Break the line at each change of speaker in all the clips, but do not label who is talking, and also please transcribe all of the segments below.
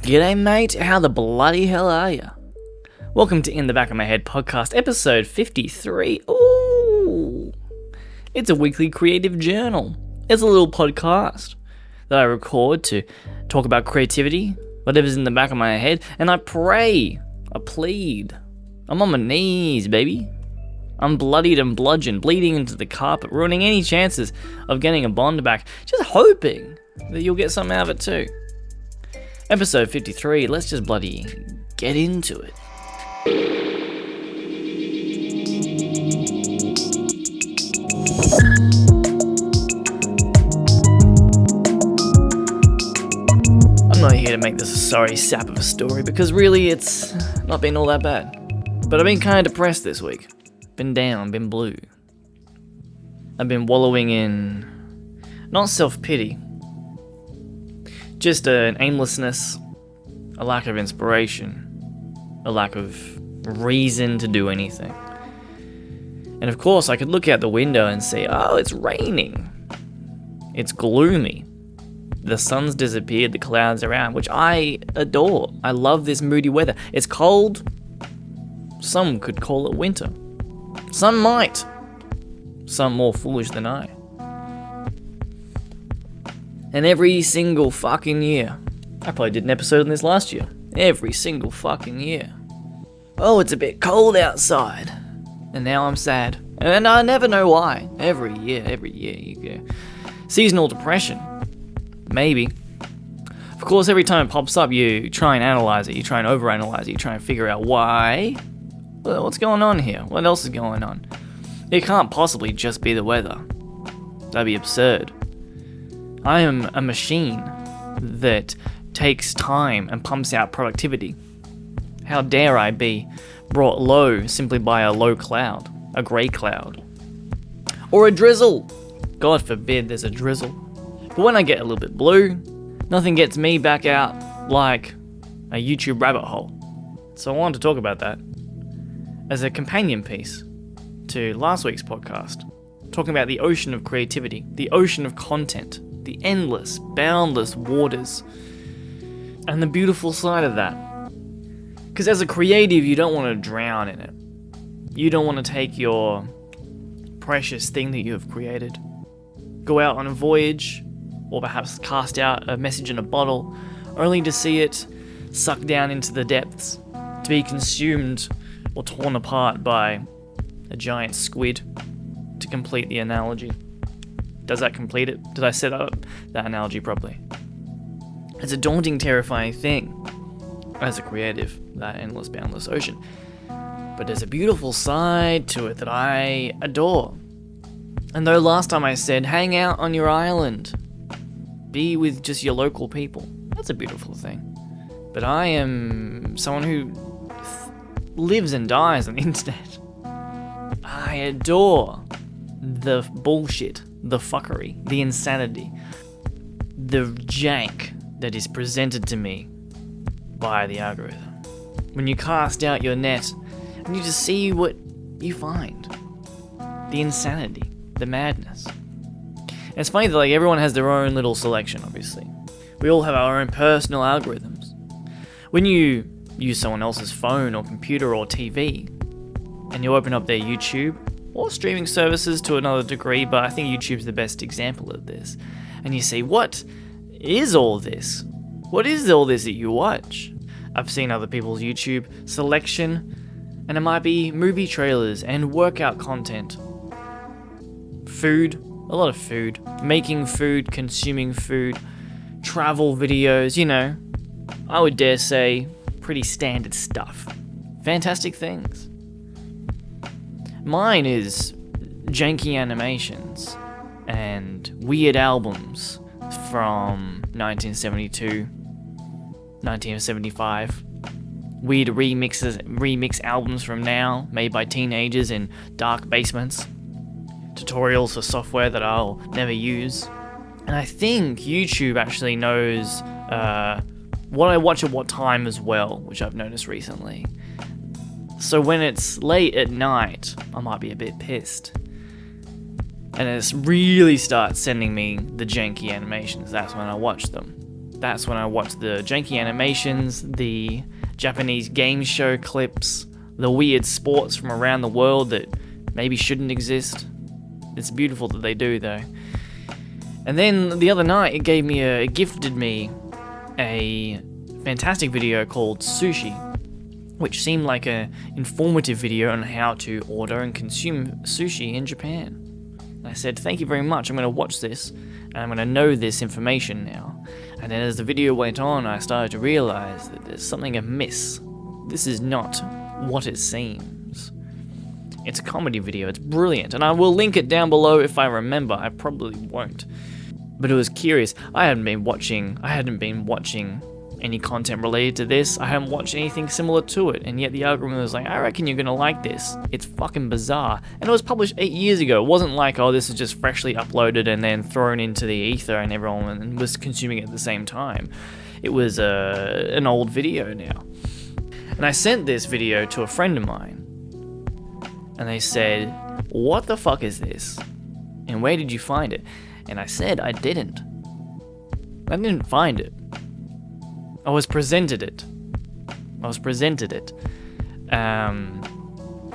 G'day mate, how the bloody hell are ya? Welcome to In the Back of My Head podcast, episode 53. Ooh! It's a weekly creative journal. It's a little podcast that I record to talk about creativity, whatever's in the back of my head, and I pray, I plead. I'm on my knees, baby. I'm bloodied and bludgeoned, bleeding into the carpet, ruining any chances of getting a bond back, just hoping that you'll get something out of it too. Episode 53, let's just bloody get into it. I'm not here to make this a sorry sap of a story because really it's not been all that bad. But I've been kind of depressed this week. Been down, been blue. I've been wallowing in not self-pity, just an aimlessness, a lack of inspiration, a lack of reason to do anything. And of course, I could look out the window and say, oh, it's raining. It's gloomy. The sun's disappeared, the clouds are out, which I adore. I love this moody weather. It's cold. Some could call it winter. Some might. Some more foolish than I. And every single fucking year, I probably did an episode on this last year, every single fucking year. Oh, it's a bit cold outside. And now I'm sad. And I never know why. Every year you go. Seasonal depression. Maybe. Of course, every time it pops up, you try and analyze it, you try and overanalyze it, you try and figure out why. Well, what's going on here? What else is going on? It can't possibly just be the weather. That'd be absurd. I am a machine that takes time and pumps out productivity. How dare I be brought low simply by a low cloud, a grey cloud, or a drizzle. God forbid there's a drizzle. But when I get a little bit blue, nothing gets me back out like a YouTube rabbit hole. So I wanted to talk about that as a companion piece to last week's podcast, talking about the ocean of creativity, the ocean of content, the endless, boundless waters, and the beautiful side of that. Because as a creative, you don't want to drown in it. You don't want to take your precious thing that you have created, go out on a voyage, or perhaps cast out a message in a bottle, only to see it sucked down into the depths, to be consumed or torn apart by a giant squid, to complete the analogy. Does that complete it? Did I set up that analogy properly? It's a daunting, terrifying thing as a creative, that endless, boundless ocean. But there's a beautiful side to it that I adore. And though last time I said, hang out on your island, be with just your local people, that's a beautiful thing. But I am someone who lives and dies on the internet. I adore the bullshit, the fuckery, the insanity, the jank that is presented to me by the algorithm. When you cast out your net and you just see what you find. The insanity, the madness. And it's funny that everyone has their own little selection, obviously. We all have our own personal algorithms. When you use someone else's phone or computer or TV, and you open up their YouTube, or streaming services to another degree, but I think YouTube's the best example of this. And you see, what is all this? What is all this that you watch? I've seen other people's YouTube selection, and it might be movie trailers and workout content. Food, a lot of food. Making food, consuming food, travel videos, I would dare say, pretty standard stuff. Fantastic things. Mine is janky animations and weird albums from 1972, 1975. Weird remix albums from now, made by teenagers in dark basements. Tutorials for software that I'll never use. And I think YouTube actually knows what I watch at what time as well, which I've noticed recently. So when it's late at night, I might be a bit pissed. And it really starts sending me the janky animations, that's when I watch them. That's when I watch the janky animations, the Japanese game show clips, the weird sports from around the world that maybe shouldn't exist. It's beautiful that they do, though. And then the other night, it gifted me a fantastic video called Sushi, which seemed like an informative video on how to order and consume sushi in Japan. And I said, thank you very much, I'm going to watch this, and I'm going to know this information now. And then as the video went on, I started to realize that there's something amiss. This is not what it seems. It's a comedy video, it's brilliant, and I will link it down below if I remember. I probably won't. But it was curious. I hadn't been watching any content related to this. I haven't watched anything similar to it, and yet the algorithm was like, I reckon you're gonna like this. It's fucking bizarre. And it was published 8 years ago. It wasn't like, oh, this is just freshly uploaded and then thrown into the ether and everyone was consuming it at the same time. It was an old video now. And I sent this video to a friend of mine, and they said, what the fuck is this? And where did you find it? And I said I didn't. I didn't find it. I was presented it. And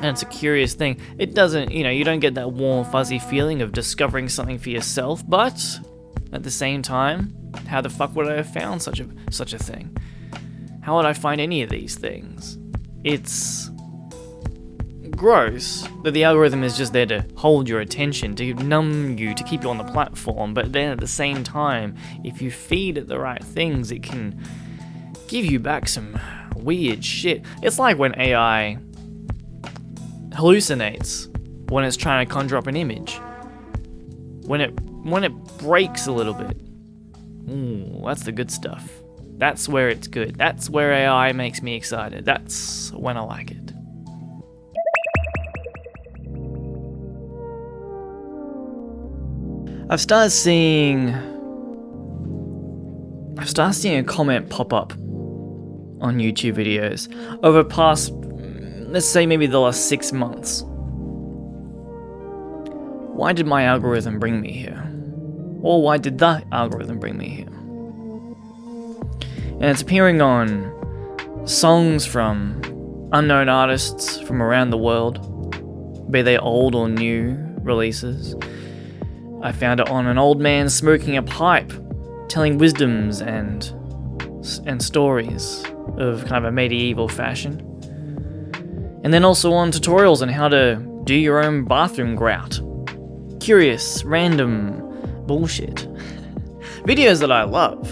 it's a curious thing. It doesn't, you don't get that warm, fuzzy feeling of discovering something for yourself, but at the same time, how the fuck would I have found such a thing? How would I find any of these things? It's gross that the algorithm is just there to hold your attention, to numb you, to keep you on the platform, but then at the same time, if you feed it the right things, it can give you back some weird shit. It's like when AI hallucinates when it's trying to conjure up an image. When it breaks a little bit. Ooh, that's the good stuff. That's where it's good. That's where AI makes me excited. That's when I like it. I've started seeing a comment pop up on YouTube videos over the past, let's say maybe the last 6 months. Why did my algorithm bring me here? Or why did the algorithm bring me here? And it's appearing on songs from unknown artists from around the world, be they old or new releases. I found it on an old man smoking a pipe, telling wisdoms and stories of kind of a medieval fashion. And then also on tutorials on how to do your own bathroom grout. Curious, random bullshit. Videos that I love,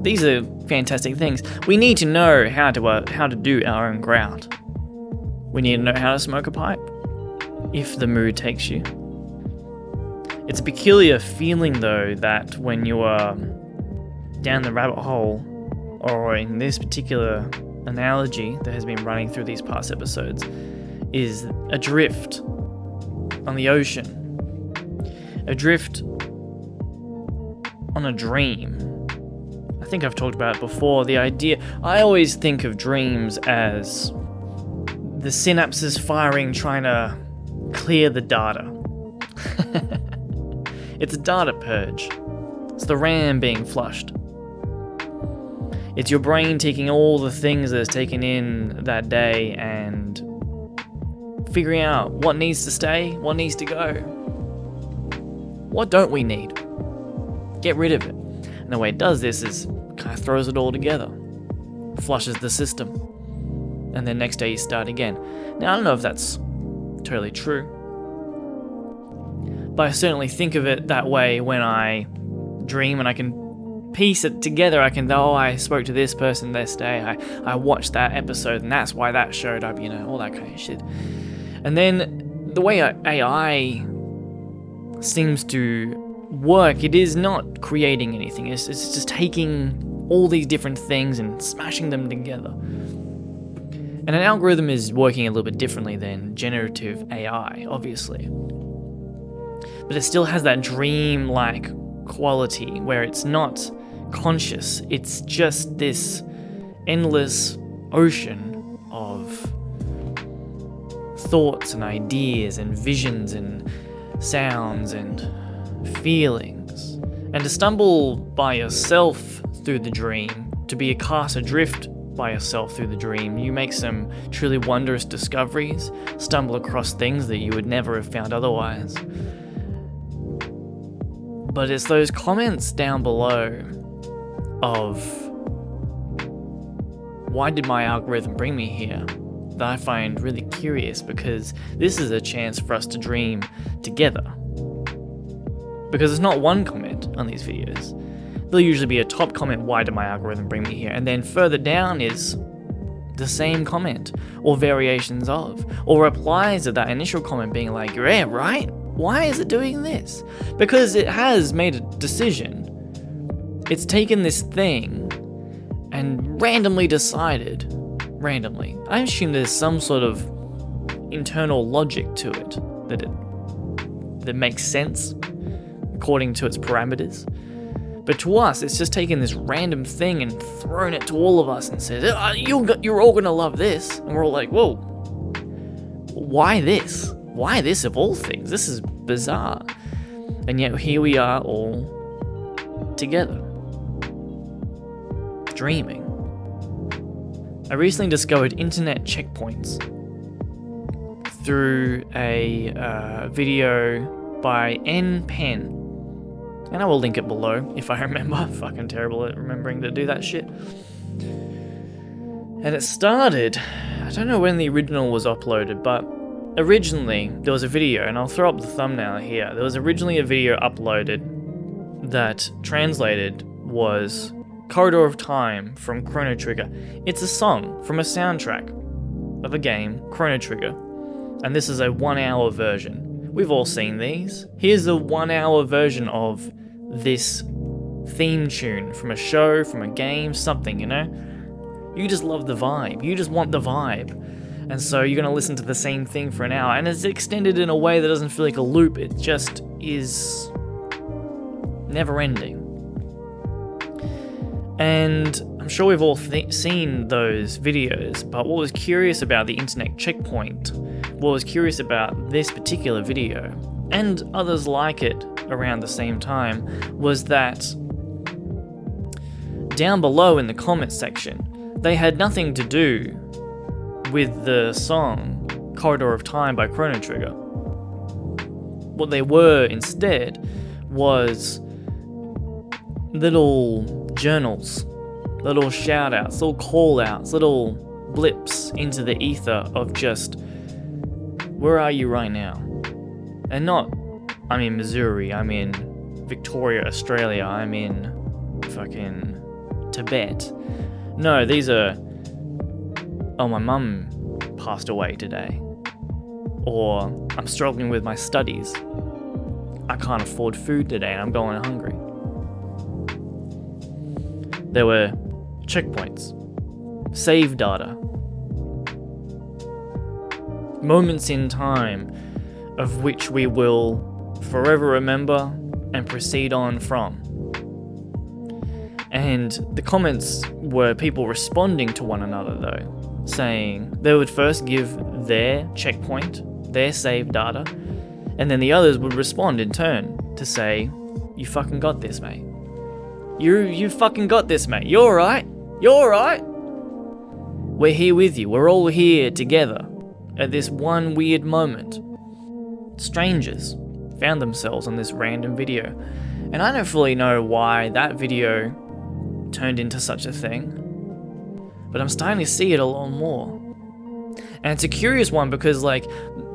these are fantastic things. We need to know how to do our own grout. We need to know how to smoke a pipe, if the mood takes you. It's a peculiar feeling, though, that when you are down the rabbit hole, or in this particular analogy that has been running through these past episodes, is adrift on the ocean. Adrift on a dream. I think I've talked about it before. The idea, I always think of dreams as the synapses firing, trying to clear the data. It's a data purge. It's the RAM being flushed. It's your brain taking all the things that it's taken in that day and figuring out what needs to stay, what needs to go. What don't we need? Get rid of it. And the way it does this is kind of throws it all together. Flushes the system. And then next day you start again. Now I don't know if that's totally true, but I certainly think of it that way when I dream, and I can piece it together. I can, I spoke to this person this day, I watched that episode, and that's why that showed up, all that kind of shit. And then the way AI seems to work, it is not creating anything, it's just taking all these different things and smashing them together. And an algorithm is working a little bit differently than generative AI, obviously. But it still has that dream-like quality where it's not conscious, it's just this endless ocean of thoughts and ideas and visions and sounds and feelings. And to stumble by yourself through the dream, to be cast adrift by yourself through the dream. You make some truly wondrous discoveries, stumble across things that you would never have found otherwise. But it's those comments down below of, why did my algorithm bring me here, that I find really curious, because this is a chance for us to dream together. Because there's not one comment on these videos. There'll usually be a top comment, why did my algorithm bring me here? And then further down is the same comment, or variations of, or replies to that initial comment being like, yeah, right? Why is it doing this? Because it has made a decision. It's taken this thing and randomly decided, I assume there's some sort of internal logic to it, that makes sense according to its parameters. But to us, it's just taken this random thing and thrown it to all of us and said, you're all gonna love this. And we're all like, whoa, why this? Why this of all things? This is bizarre. And yet here we are all together, dreaming. I recently discovered internet checkpoints through a video by N Pen, and I will link it below if I remember. Fucking terrible at remembering to do that shit. And it started, I don't know when the original was uploaded, but originally there was a video, and I'll throw up the thumbnail here. There was originally a video uploaded that translated was Corridor of Time from Chrono Trigger. It's a song from a soundtrack of a game, Chrono Trigger, and this is a 1 hour version. We've all seen these. Here's a 1 hour version of this theme tune from a show, from a game, something, you know? You just love the vibe. You just want the vibe. And so you're gonna listen to the same thing for an hour, and it's extended in a way that doesn't feel like a loop. It just is never ending. And I'm sure we've all seen those videos, but what was curious about the internet checkpoint, what was curious about this particular video, and others like it around the same time, was that down below in the comment section, they had nothing to do with the song Corridor of Time by Chrono Trigger. What they were instead was little journals, little shout-outs, little call-outs, little blips into the ether of just, where are you right now? And not, I'm in Missouri, I'm in Victoria, Australia, I'm in fucking Tibet. No, these are, oh, my mum passed away today. Or, I'm struggling with my studies. I can't afford food today and I'm going hungry. There were checkpoints, save data, moments in time of which we will forever remember and proceed on from. And the comments were people responding to one another though, saying they would first give their checkpoint, their save data, and then the others would respond in turn to say, you fucking got this, mate. You fucking got this, mate. You're alright. You're alright. We're here with you. We're all here together at this one weird moment. Strangers found themselves on this random video. And I don't fully know why that video turned into such a thing, but I'm starting to see it a lot more. And it's a curious one because, like,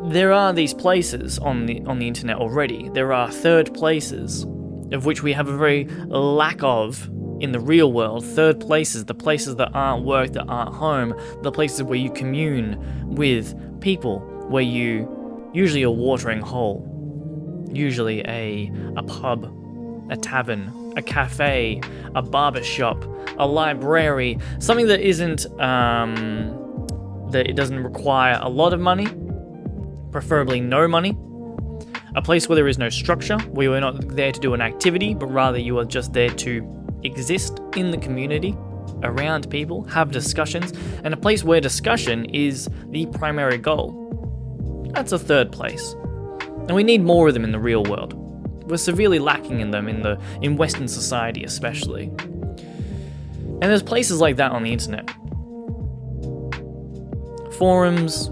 there are these places on the internet already. There are third places, of which we have a very lack of in the real world. Third places, the places that aren't work, that aren't home, the places where you commune with people, where you, usually a watering hole, usually a pub, a tavern, a cafe, a barber shop, a library, something that isn't, that it doesn't require a lot of money, preferably no money. A place where there is no structure, where you are not there to do an activity, but rather you are just there to exist in the community, around people, have discussions, and a place where discussion is the primary goal. That's a third place. And we need more of them in the real world. We're severely lacking in them in Western society especially. And there's places like that on the internet. Forums,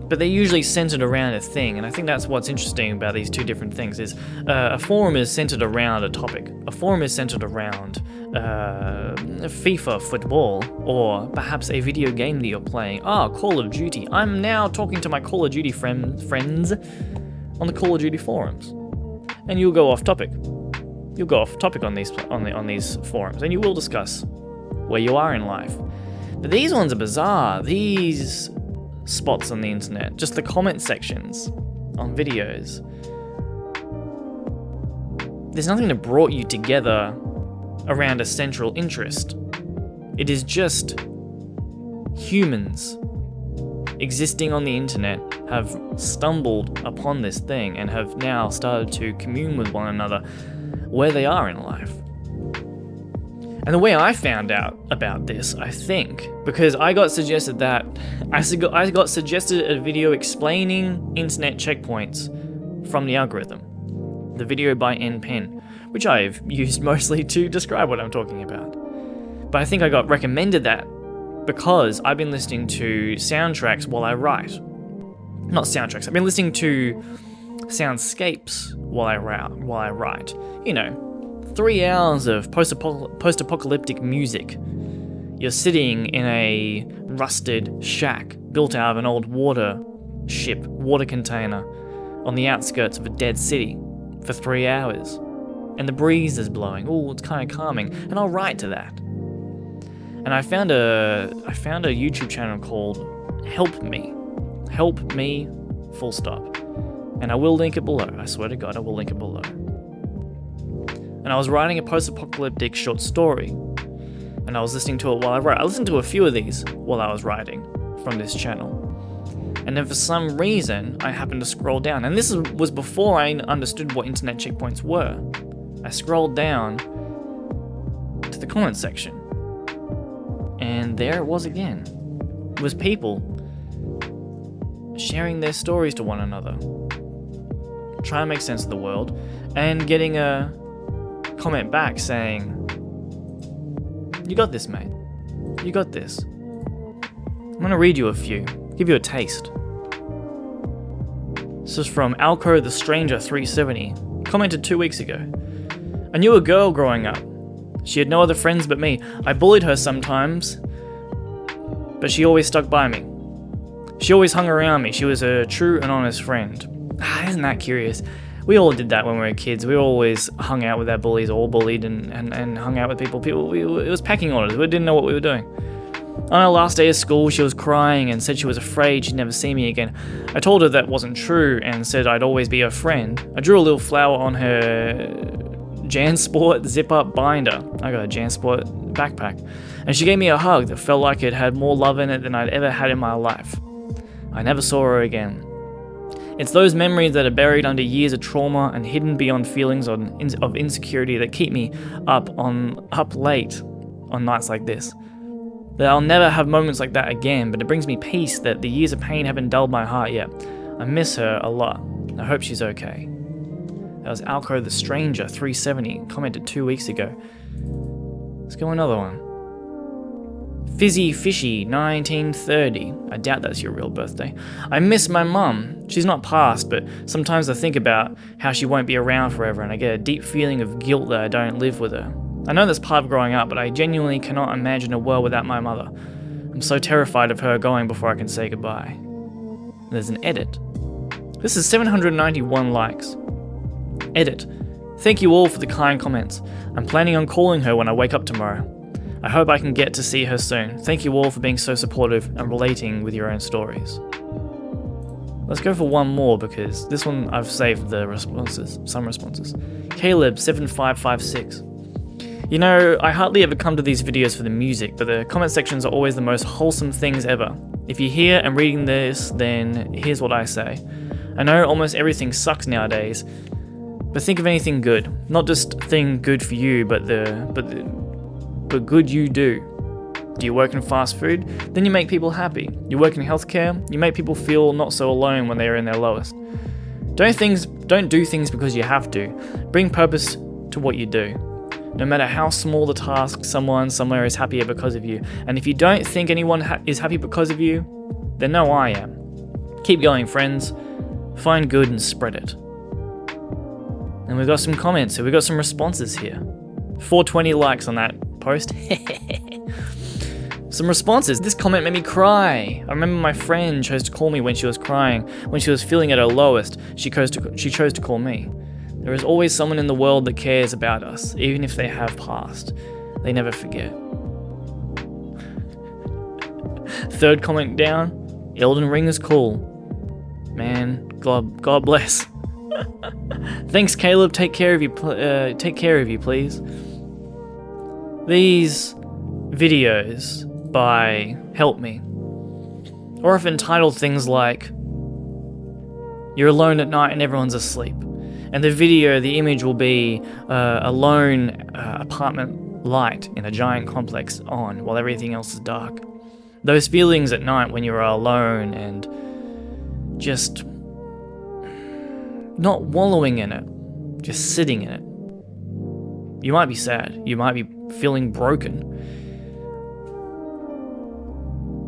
but they're usually centered around a thing, and I think that's what's interesting about these two different things is a forum is centered around a topic. A forum is centered around FIFA football, or perhaps a video game that you're playing. Call of Duty. I'm now talking to my Call of Duty friends on the Call of Duty forums, and you'll go off topic. You'll go off topic on these forums, and you will discuss where you are in life. But these ones are bizarre. These spots on the internet, just the comment sections on videos. There's nothing that brought you together around a central interest. It is just humans existing on the internet have stumbled upon this thing and have now started to commune with one another where they are in life. And the way I found out about this, I think, because I got suggested a video explaining internet checkpoints from the algorithm. The video by NPen, which I've used mostly to describe what I'm talking about. But I think I got recommended that because I've been listening to soundtracks while I write. Not soundtracks, I've been listening to soundscapes while I write. 3 hours of post-apocalyptic music. You're sitting in a rusted shack built out of an old water container on the outskirts of a dead city for 3 hours. And the breeze is blowing. It's kind of calming. And I'll write to that. And I found a YouTube channel called Help Me. Help Me, full stop. And I will link it below. I swear to God, I will link it below. And I was writing a post-apocalyptic short story, and I was listening to it while I wrote. I listened to a few of these while I was writing from this channel. And then for some reason, I happened to scroll down. And this was before I understood what internet checkpoints were. I scrolled down to the comment section, and there it was again. It was people sharing their stories to one another, trying to make sense of the world, and getting a comment back saying, "You got this, mate. You got this." I'm gonna read you a few, give you a taste. This is from Alco the Stranger 370, commented 2 weeks ago. "I knew a girl growing up. She had no other friends but me. I bullied her sometimes, but she always stuck by me. She always hung around me. She was a true and honest friend." Isn't that curious? We all did that when we were kids. We always hung out with our bullies, all bullied and hung out with people. It was pecking orders. We didn't know what we were doing. On our last day of school, she was crying and said she was afraid she'd never see me again. I told her that wasn't true and said I'd always be her friend. I drew a little flower on her JanSport zip-up binder. I got a JanSport backpack. And she gave me a hug that felt like it had more love in it than I'd ever had in my life. I never saw her again. It's those memories that are buried under years of trauma and hidden beyond feelings of insecurity that keep me up late on nights like this. That I'll never have moments like that again, but it brings me peace that the years of pain haven't dulled my heart yet. I miss her a lot. I hope she's okay. That was Alco the Stranger 370, commented 2 weeks ago. Let's go another one. Fizzy Fishy 1930. I doubt that's your real birthday. "I miss my mum. She's not passed, but sometimes I think about how she won't be around forever and I get a deep feeling of guilt that I don't live with her. I know that's part of growing up, but I genuinely cannot imagine a world without my mother. I'm so terrified of her going before I can say goodbye." There's an edit. This is 791 likes. Edit. "Thank you all for the kind comments. I'm planning on calling her when I wake up tomorrow. I hope I can get to see her soon. Thank you all for being so supportive and relating with your own stories." Let's go for one more because this one I've saved some responses. Caleb7556. "I hardly ever come to these videos for the music, but the comment sections are always the most wholesome things ever. If you're here and reading this, then here's what I say. I know almost everything sucks nowadays, but think of anything good. Not just thing good for you, but good you do. Do you work in fast food? Then you make people happy. You work in healthcare? You make people feel not so alone when they are in their lowest. Don't do things because you have to. Bring purpose to what you do. No matter how small the task, someone somewhere is happier because of you. And if you don't think anyone is happy because of you, then no, I am. Keep going, friends. Find good and spread it. And we've got some comments, so we've got some responses here. 420 likes on that post. Some responses. This comment made me cry. I remember my friend chose to call me when she was crying. When she was feeling at her lowest, she chose to call me. There is always someone in the world that cares about us, even if they have passed. They never forget. Third comment down. Elden Ring is cool. Man, God bless. Thanks, Caleb. Take care of you, please. These videos by Help Me are often titled things like "You're alone at night and everyone's asleep," and the image will be a lone apartment light in a giant complex on while everything else is dark. Those feelings at night when you're alone and just not wallowing in it, just sitting in it. You might be sad, you might be feeling broken.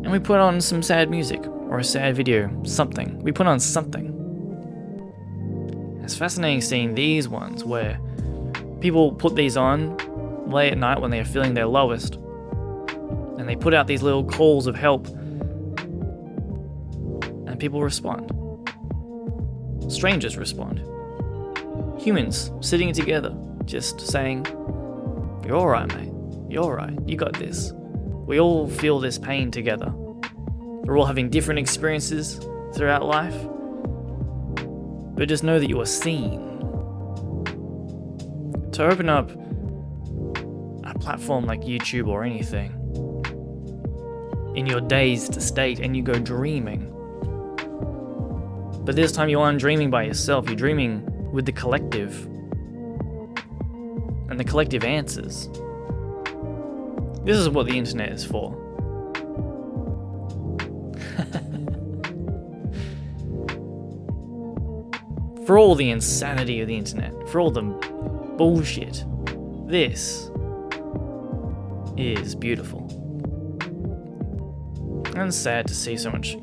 And we put on some sad music, or a sad video, something. We put on something. It's fascinating seeing these ones where people put these on late at night when they are feeling their lowest, and they put out these little calls of help, and people respond. Strangers respond. Humans sitting together, just saying, "You're alright, mate. You're alright. You got this." We all feel this pain together. We're all having different experiences throughout life, but just know that you are seen. To open up a platform like YouTube or anything in your dazed state and you go dreaming, but this time you aren't dreaming by yourself, you're dreaming with the collective, and the collective answers. This is what the internet is for. For all the insanity of the internet, for all the bullshit, this is beautiful. And it's sad to see so much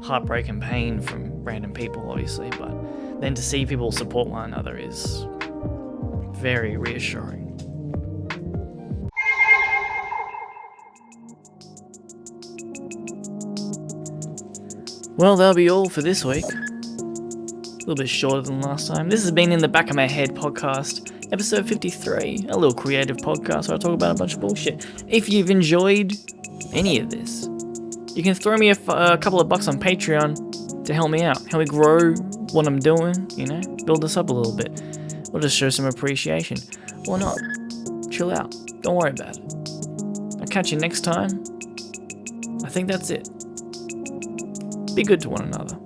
heartbreak and pain from random people, obviously, but then to see people support one another is very reassuring. Well, that'll be all for this week. A little bit shorter than last time. This has been In the Back of My Head podcast, episode 53, a little creative podcast where I talk about a bunch of bullshit. If you've enjoyed any of this, you can throw me a couple of bucks on Patreon to help me out, help me grow what I'm doing, build this up a little bit. Or just show some appreciation. Or not. Chill out. Don't worry about it. I'll catch you next time. I think that's it. Be good to one another.